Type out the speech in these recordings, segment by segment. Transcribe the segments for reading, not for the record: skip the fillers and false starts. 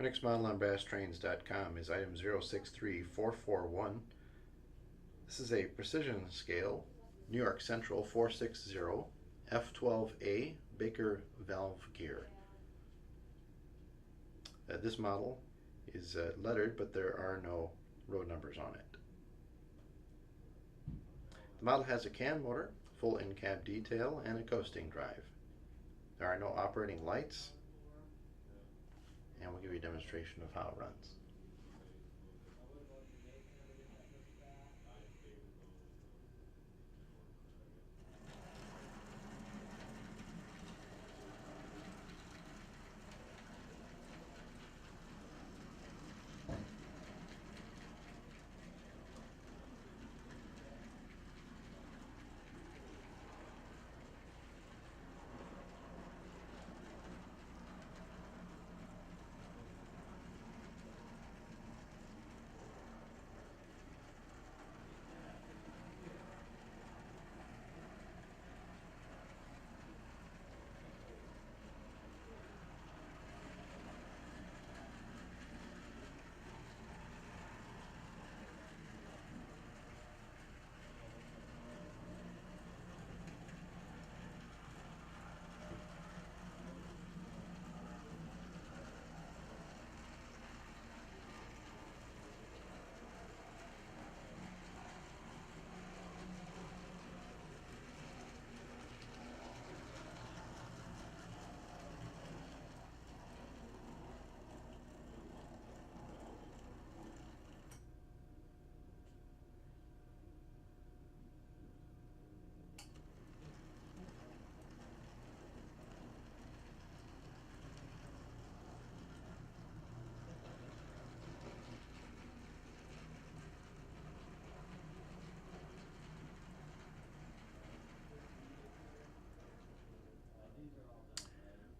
Our next model on BrassTrains.com is item 063441. This is a precision scale, New York Central 460 F-12a Baker valve gear. This model is lettered, but there are no road numbers on it. The model has a CAN motor, full in-cab detail, and a coasting drive. There are no operating lights, and we'll give you a demonstration of how it runs.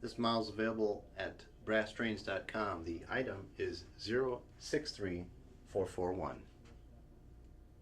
This model is available at BrassTrains.com. The item is 063441.